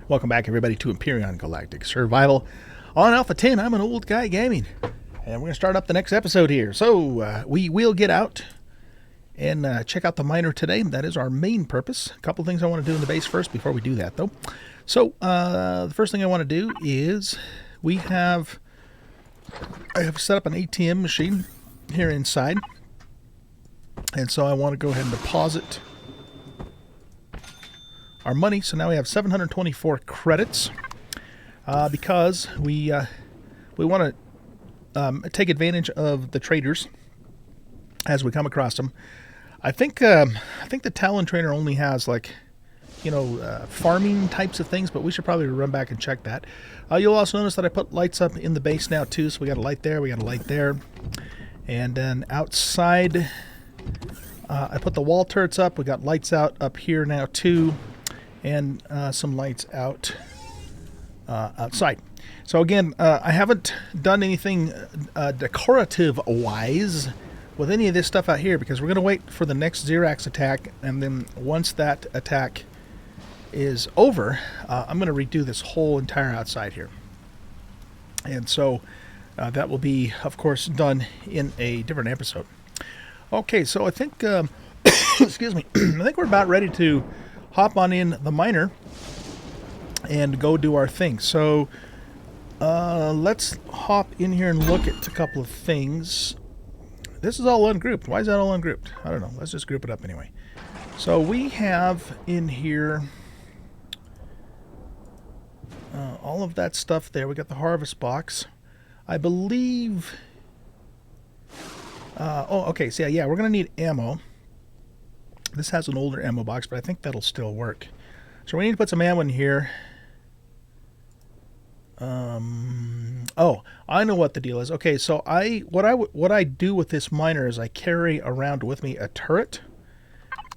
Welcome back, everybody, to Empyrion Galactic Survival on Alpha 10. I'm an old guy gaming, and we're going to start up the next episode here. So, we will get out and check out the miner today. That is our main purpose. A couple things I want to do in the base first before we do that, though. So, the first thing I want to do is I have set up an ATM machine here inside, and so I want to go ahead and deposit our money. So now we have 724 credits because we want to take advantage of the traders as we come across them. I think the Talon trader only has farming types of things, but we should probably run back and check that. You'll also notice that I put lights up in the base now too. So we got a light there, we got a light there, and then outside I put the wall turrets up. We got lights out up here now too. And some lights out outside. So again, I haven't done anything decorative-wise with any of this stuff out here because we're going to wait for the next Xerax attack, and then once that attack is over, I'm going to redo this whole entire outside here. And so that will be, of course, done in a different episode. Okay, so I think, excuse me, I think we're about ready to hop on in the miner and go do our thing. So let's hop in here and look at a couple of things. This is all ungrouped. Why is that all ungrouped? I don't know. Let's just group it up anyway. So we have in here all of that stuff there. We got the harvest box. I believe... okay. So yeah, we're going to need ammo. This has an older ammo box, but I think that'll still work. So we need to put some ammo in here. Oh, I know what the deal is. Okay, so what I do with this miner is I carry around with me a turret,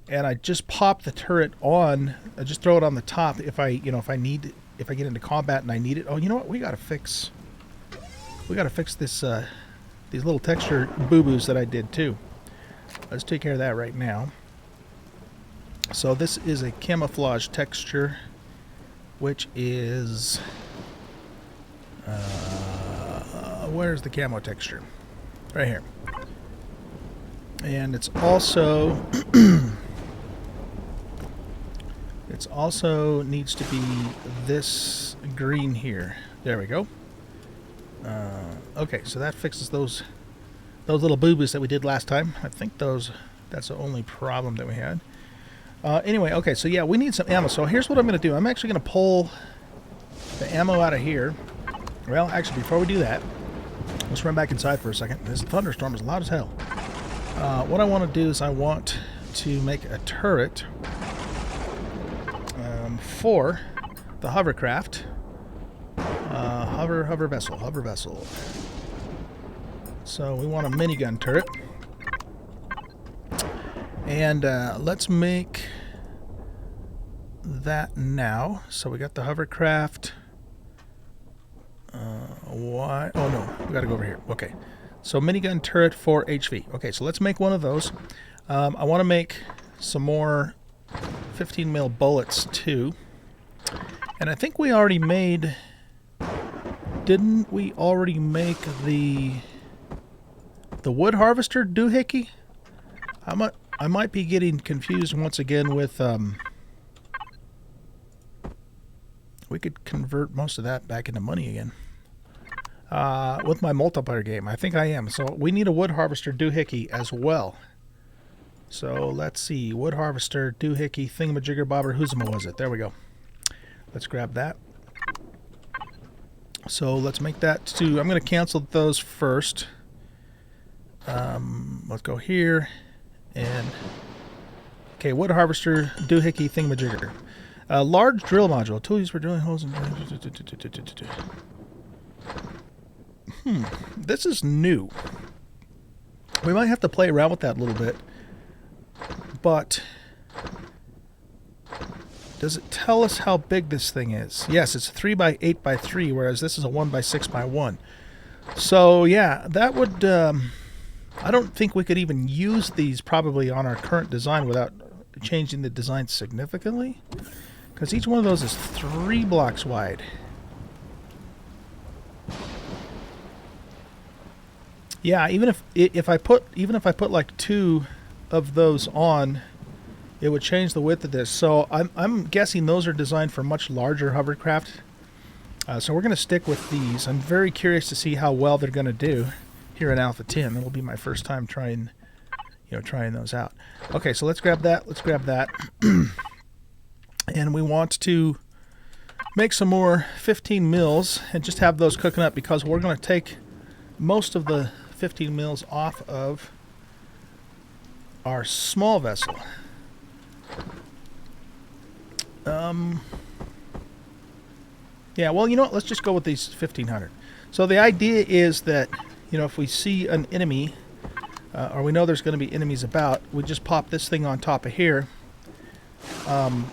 and I just pop the turret on. I just throw it on the top if I get into combat and I need it. Oh, you know what? We gotta fix this these little texture boo-boos that I did too. Let's take care of that right now. So this is a camouflage texture, which is, where's the camo texture? Right here. And it's also, needs to be this green here. There we go. Okay, so that fixes those little boo-boos that we did last time. I think that's the only problem that we had. Anyway, okay, so yeah, we need some ammo. So here's what I'm going to do. I'm actually going to pull the ammo out of here. Well, actually, before we do that, let's run back inside for a second. This thunderstorm is loud as hell. What I want to do is I want to make a turret for the hovercraft. Hover vessel. So we want a minigun turret. And let's make that now. So we got the hovercraft. Why? Oh no, we got to go over here. Okay. So minigun turret for HV. Okay, so let's make one of those. I want to make some more 15 mil bullets too. And I think we already made... Didn't we already make the wood harvester doohickey? I might be getting confused once again with, we could convert most of that back into money again. With my multiplayer game. I think I am. So we need a wood harvester doohickey as well. So let's see. Wood harvester doohickey thingamajigger bobber whoozama was it? There we go. Let's grab that. So let's make that too. I'm going to cancel those first. Let's go here. And okay, wood harvester, doohickey, thingamajigger. Large drill module. Tools for drilling holes. This is new. We might have to play around with that a little bit. But does it tell us how big this thing is? Yes, it's a 3x8x3, whereas this is a 1x6x1. So yeah, that would... I don't think we could even use these probably on our current design without changing the design significantly. Because each one of those is 3 blocks wide. Yeah, even if I put like 2 of those on, it would change the width of this. So I'm guessing those are designed for much larger hovercraft. So we're going to stick with these. I'm very curious to see how well they're going to do here in Alpha 10. It'll be my first time trying those out. Okay, so let's grab that. Let's grab that. And we want to make some more 15 mils and just have those cooking up, because we're going to take most of the 15 mils off of our small vessel. Yeah, well, you know what? Let's just go with these 1500. So the idea is that, you know, if we see an enemy, or we know there's going to be enemies about, we just pop this thing on top of here, and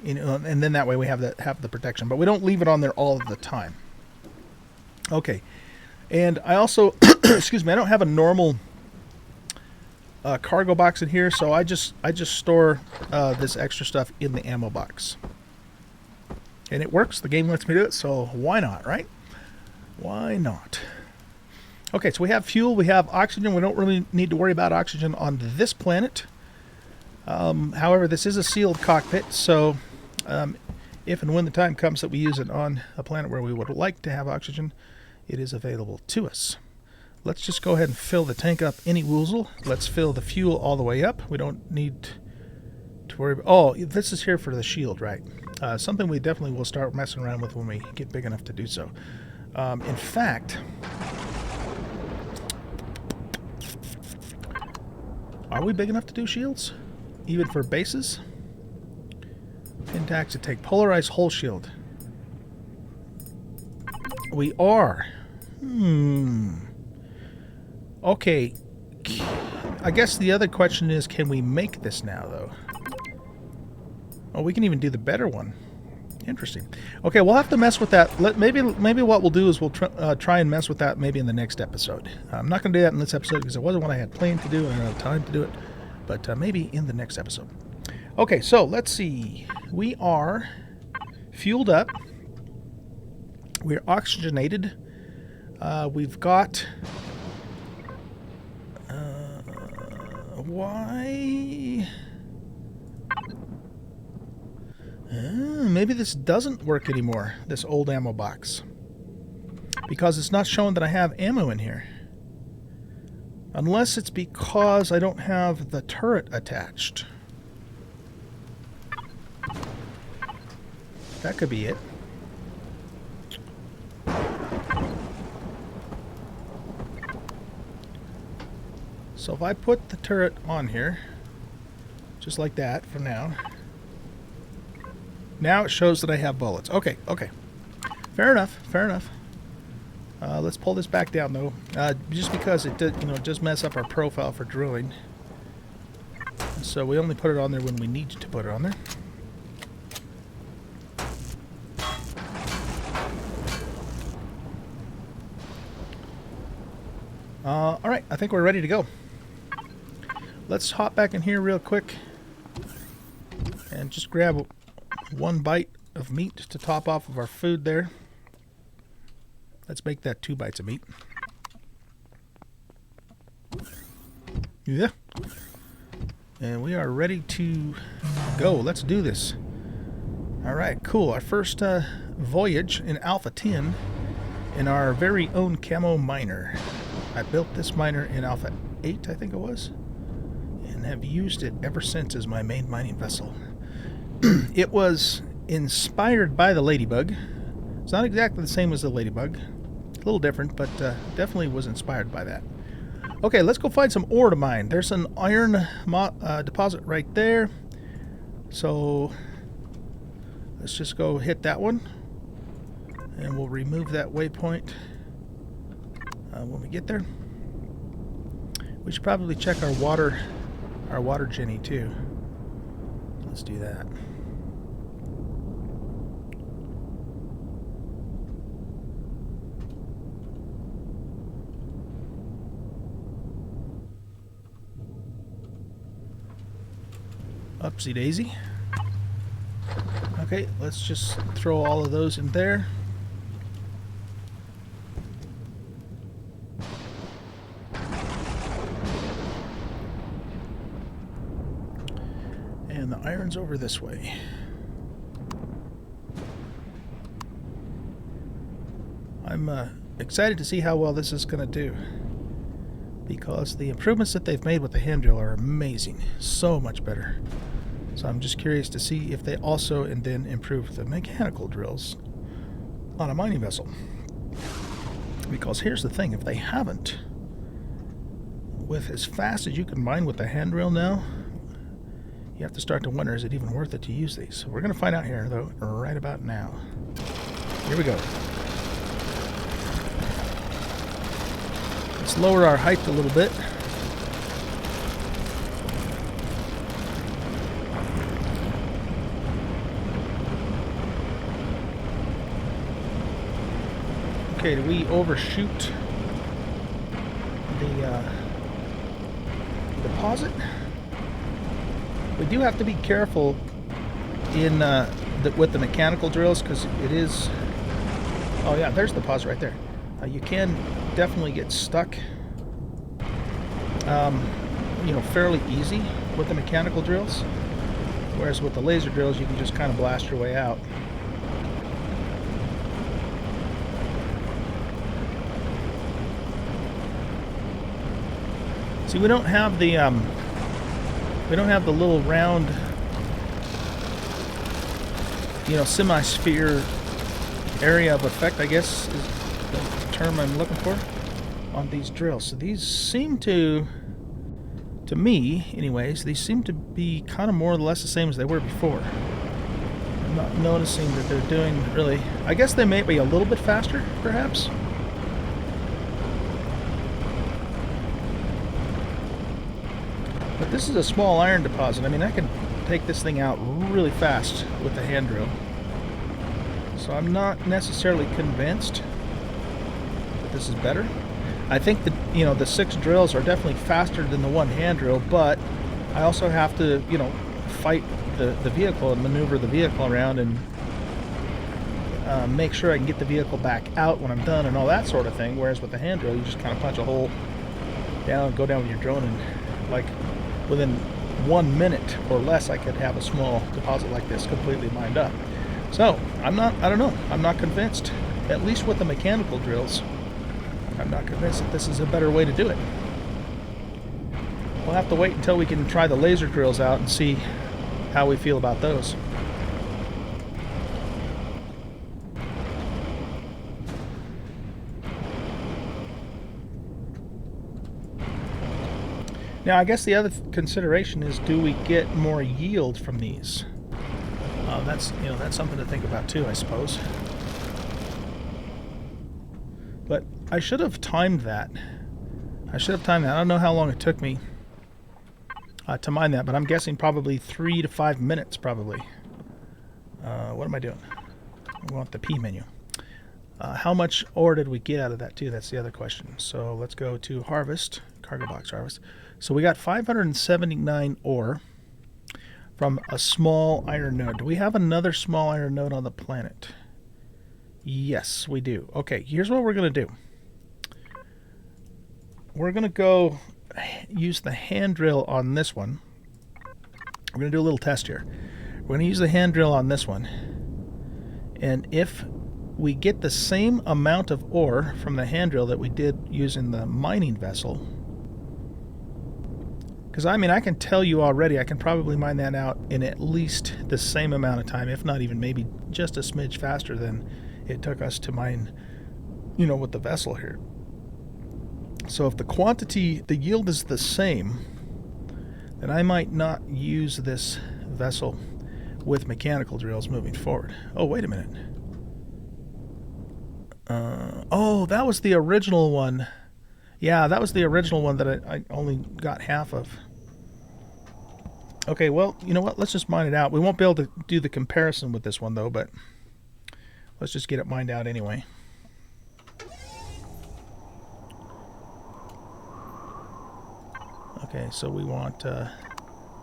you know, and then that way we have the protection. But we don't leave it on there all of the time. Okay, and I also, excuse me, I don't have a normal cargo box in here, so I just store this extra stuff in the ammo box. And it works. The game lets me do it, so why not, right? Why not? Okay, so we have fuel, we have oxygen. We don't really need to worry about oxygen on this planet. However, this is a sealed cockpit, so if and when the time comes that we use it on a planet where we would like to have oxygen, it is available to us. Let's just go ahead and fill the tank up any woozle. Let's fill the fuel all the way up. We don't need to worry about... Oh, this is here for the shield, right? Something we definitely will start messing around with when we get big enough to do so. In fact... Are we big enough to do shields? Even for bases? Pentax to take polarized hull shield. We are. Okay. I guess the other question is, can we make this now, though? Oh, we can even do the better one. Interesting. Okay, we'll have to mess with that. Maybe what we'll do is we'll try and mess with that maybe in the next episode. I'm not going to do that in this episode because it wasn't what I had planned to do and I don't have time to do it. But maybe in the next episode. Okay, so let's see. We are fueled up. We're oxygenated. We've got... why... maybe this doesn't work anymore, this old ammo box. Because it's not showing that I have ammo in here. Unless it's because I don't have the turret attached. That could be it. So if I put the turret on here, just like that for now. Now it shows that I have bullets. Okay, okay. Fair enough, fair enough. Let's pull this back down, though. Just because it did, it does mess up our profile for drilling. So we only put it on there when we need to put it on there. Alright, I think we're ready to go. Let's hop back in here real quick and just grab one bite of meat to top off of our food there. Let's make that 2 bites of meat. Yeah. And we are ready to go. Let's do this. Alright, cool. Our first voyage in Alpha 10 in our very own camo miner. I built this miner in Alpha 8, I think it was, and have used it ever since as my main mining vessel. It was inspired by the Ladybug. It's not exactly the same as the Ladybug. It's a little different, but definitely was inspired by that. Okay, let's go find some ore to mine. There's an iron deposit right there. So let's just go hit that one. And we'll remove that waypoint when we get there. We should probably check our water Jenny too. Let's do that. Upsy daisy. Okay, let's just throw all of those in there. And the iron's over this way. I'm excited to see how well this is going to do, because the improvements that they've made with the hand drill are amazing. So much better. So I'm just curious to see if they also and then improve the mechanical drills on a mining vessel. Because here's the thing, if they haven't, with as fast as you can mine with the hand drill now, you have to start to wonder, is it even worth it to use these? So we're going to find out here, though, right about now. Here we go. Let's lower our height a little bit. Okay, do we overshoot the deposit? We do have to be careful in with the mechanical drills, because it is... Oh yeah, there's the deposit right there. You can definitely get stuck, fairly easy with the mechanical drills, whereas with the laser drills you can just kind of blast your way out. See, we don't have the little round, semi-sphere area of effect, I guess is the term I'm looking for, on these drills. So these seem to me anyways, these seem to be kind of more or less the same as they were before. I'm not noticing that they're doing really... I guess they may be a little bit faster, perhaps. But this is a small iron deposit. I mean, I can take this thing out really fast with the hand drill. So I'm not necessarily convinced that this is better. I think that, the 6 drills are definitely faster than the 1 hand drill, but I also have to, fight the vehicle and maneuver the vehicle around and make sure I can get the vehicle back out when I'm done and all that sort of thing. Whereas with the hand drill, you just kind of punch a hole down, go down with your drone, and like within 1 minute or less, I could have a small deposit like this completely mined up. So I don't know, I'm not convinced, at least with the mechanical drills. I'm not convinced that this is a better way to do it. We'll have to wait until we can try the laser drills out and see how we feel about those. Now, I guess the other consideration is, do we get more yield from these? That's something to think about too, I suppose. But I should have timed that. I don't know how long it took me to mine that, but I'm guessing probably 3 to 5 minutes, probably. What am I doing? We want the P menu. How much ore did we get out of that too? That's the other question. So let's go to harvest, cargo box harvest. So we got 579 ore from a small iron node. Do we have another small iron node on the planet? Yes, we do. Okay, here's what we're going to do. We're going to go use the hand drill on this one. We're going to do a little test here. We're going to use the hand drill on this one. And if we get the same amount of ore from the hand drill that we did using the mining vessel, because I mean, I can tell you already, I can probably mine that out in at least the same amount of time, if not even maybe just a smidge faster than it took us to mine, with the vessel here. So if the yield is the same, then I might not use this vessel with mechanical drills moving forward. Oh, wait a minute. Oh, that was the original one. Yeah, that was the original one that I only got half of. Okay, well, you know what? Let's just mine it out. We won't be able to do the comparison with this one, though, but let's just get it mined out anyway. Okay, so we want the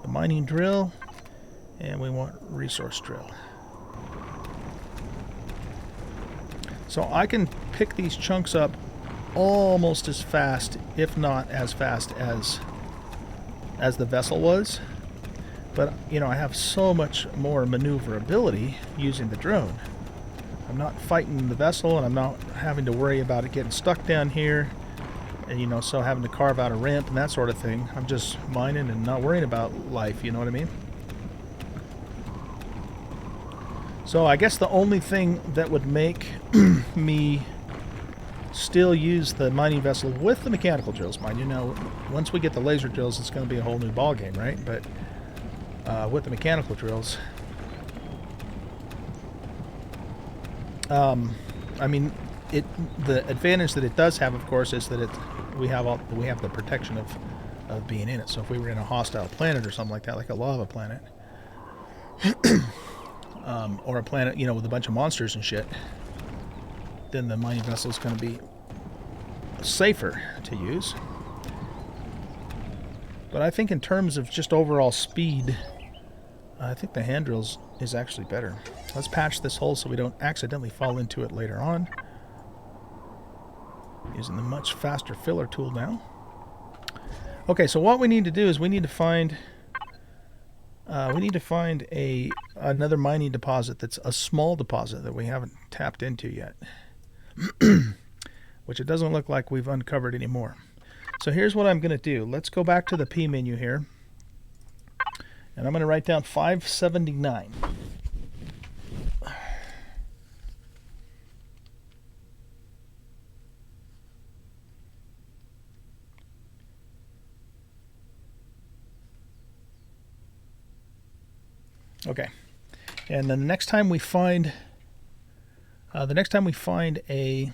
mining drill, and we want resource drill. So I can pick these chunks up almost as fast, if not as fast as the vessel was. But, you know, I have so much more maneuverability using the drone. I'm not fighting the vessel, and I'm not having to worry about it getting stuck down here. And, you know, so having to carve out a ramp and that sort of thing. I'm just mining and not worrying about life, you know what I mean? So I guess the only thing that would make me still use the mining vessel with the mechanical drills, mind you, now once we get the laser drills, it's going to be a whole new ball game, right? But with the mechanical drills, I mean, the advantage that it does have, of course, is that we have the protection of being in it. So if we were in a hostile planet or something like that, like a lava planet, or a planet, you know, with a bunch of monsters and shit, then the mining vessel is going to be safer to use. But I think in terms of just overall speed, I think the hand drills is actually better. Let's patch this hole so we don't accidentally fall into it later on. Using the much faster filler tool now. Okay, so what we need to do is we need to find another mining deposit that's a small deposit that we haven't tapped into yet. Which it doesn't look like we've uncovered anymore. So here's what I'm going to do. Let's go back to the P menu here. And I'm going to write down 579. Okay. And then the next time we find a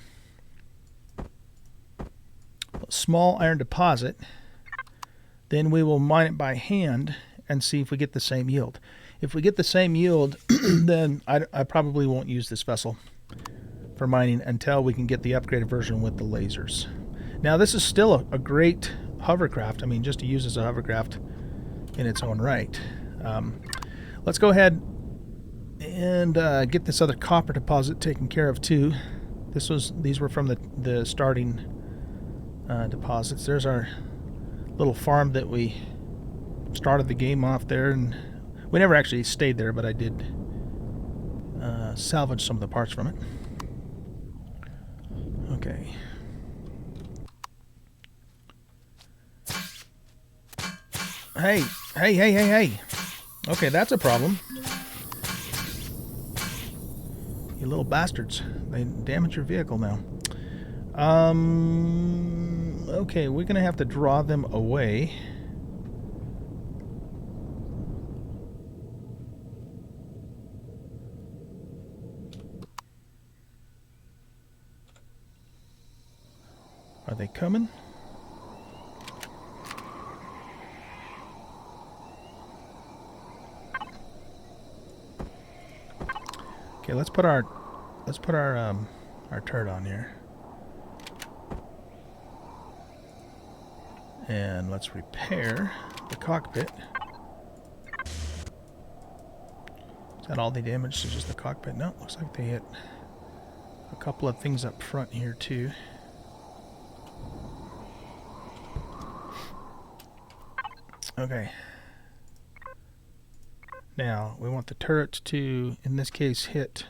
small iron deposit, then we will mine it by hand and see if we get the same yield. If we get the same yield, then I probably won't use this vessel for mining until we can get the upgraded version with the lasers. Now, this is still a great hovercraft. I mean, just to use as a hovercraft in its own right. Let's go ahead and get this other copper deposit taken care of too. These were from the starting deposits. There's our little farm that we started the game off there, and we never actually stayed there, but I did salvage some of the parts from it. Okay. Hey. Okay, that's a problem. You little bastards. They damage your vehicle now. Okay, we're gonna have to draw them away. Are they coming? Okay, let's put our turret on here. And let's repair the cockpit. Is that all they damaged? Is just the cockpit? No, looks like they hit a couple of things up front here too. Okay. Now, we want the turret to, in this case, hit.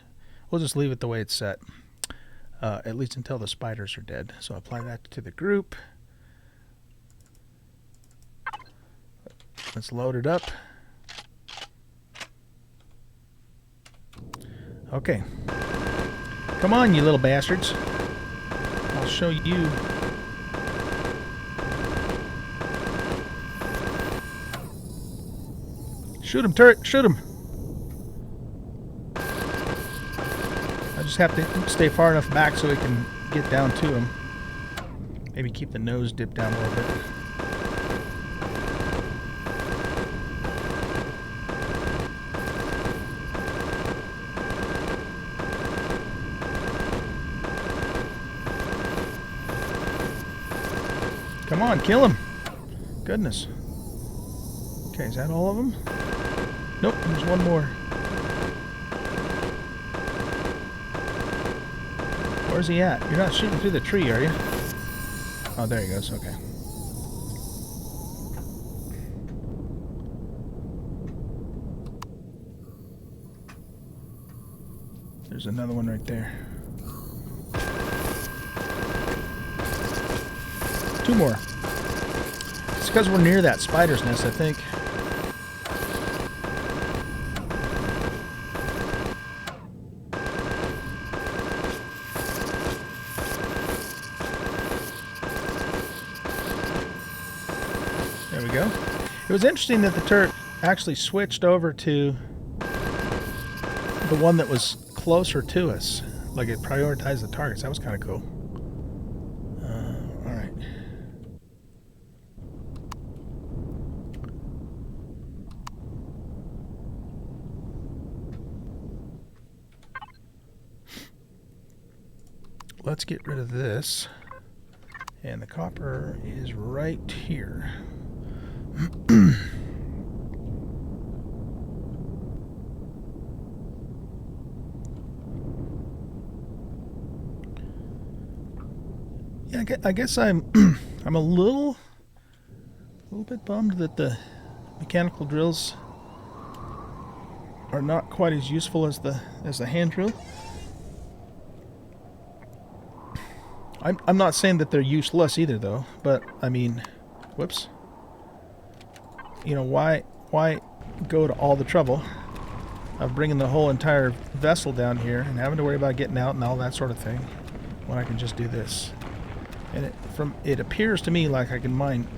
We'll just leave it the way it's set. At least until the spiders are dead. So apply that to the group. Let's load it up. Okay. Come on, you little bastards. I'll show you. Shoot him, turret! Shoot him! I just have to stay far enough back so we can get down to him. Maybe keep the nose dipped down a little bit. Come on, kill him! Goodness. Okay, is that all of them? Nope, there's one more. Where's he at? You're not shooting through the tree, are you? Oh, there he goes. Okay. There's another one right there. 2 more. It's because we're near that spider's nest, I think. There we go. It was interesting that the turret actually switched over to the one that was closer to us. Like it prioritized the targets. That was kind of cool. Alright. Let's get rid of this. And the copper is right here. Yeah, I guess I'm I'm a little bit bummed that the mechanical drills are not quite as useful as the hand drill. I'm not saying that they're useless either, though. But I mean, whoops. You know, why go to all the trouble of bringing the whole entire vessel down here and having to worry about getting out and all that sort of thing when I can just do this? And it appears to me like I can mine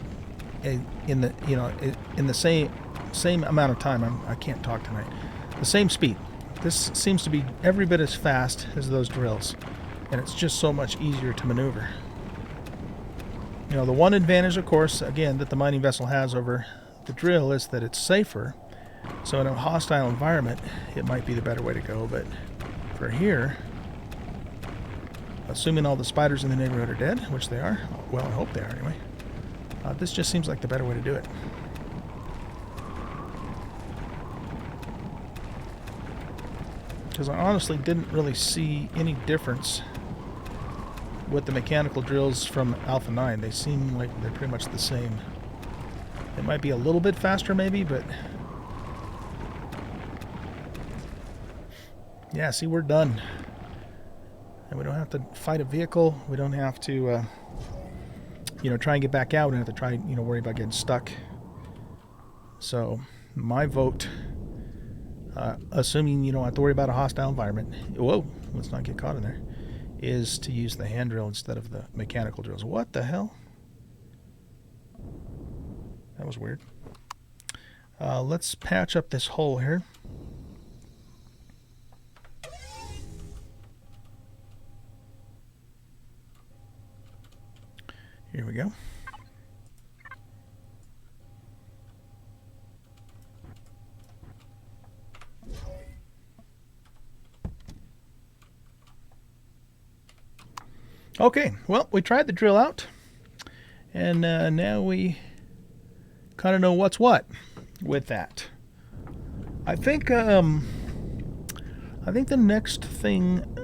in the same amount of time. I can't talk tonight. The same speed. This seems to be every bit as fast as those drills, and it's just so much easier to maneuver. You know, the one advantage, of course, again, that the mining vessel has over the drill is that it's safer. So in a hostile environment, it might be the better way to go. But for here, assuming all the spiders in the neighborhood are dead, which they are, well, I hope they are anyway, this just seems like the better way to do it. Because I honestly didn't really see any difference with the mechanical drills from Alpha 9. They seem like they're pretty much the same. It might be a little bit faster maybe, but yeah, see, we're done. And we don't have to fight a vehicle. We don't have to, try and get back out. We don't have to try, worry about getting stuck. So my vote, assuming you don't have to worry about a hostile environment, whoa, let's not get caught in there, is to use the hand drill instead of the mechanical drills. What the hell? That was weird. Let's patch up this hole here. Here we go. Okay, well, we tried the drill out, and now we kind of know what's what with that. I think the next thing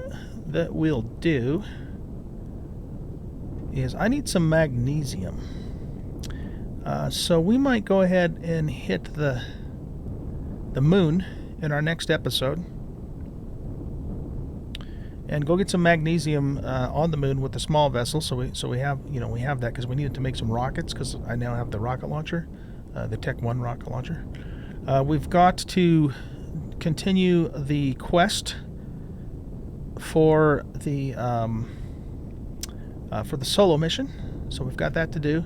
that we'll do is I need some magnesium. So we might go ahead and hit the moon in our next episode and go get some magnesium on the moon with the small vessel. So we have that because we needed to make some rockets, because I now have the rocket launcher, the Tech 1 rocket launcher. We've got to continue the quest for the solo mission, so we've got that to do.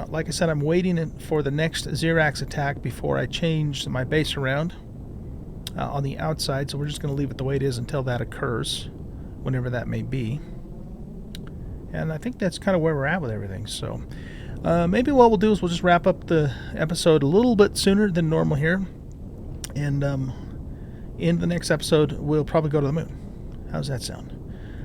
Like I said, I'm waiting for the next Xerax attack before I change my base around on the outside, so we're just going to leave it the way it is until that occurs, whenever that may be. And I think that's kind of where we're at with everything. So maybe what we'll do is we'll just wrap up the episode a little bit sooner than normal here, and in the next episode we'll probably go to the moon. How's that sound?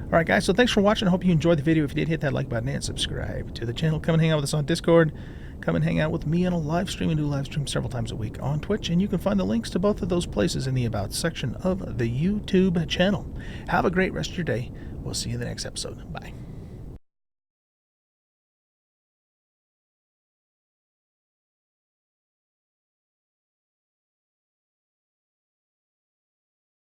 Alright guys, so thanks for watching. I hope you enjoyed the video. If you did, hit that like button and subscribe to the channel. Come and hang out with us on Discord. Come and hang out with me on a live stream. We do live stream several times a week on Twitch, and you can find the links to both of those places in the About section of the YouTube channel. Have a great rest of your day. We'll see you in the next episode. Bye.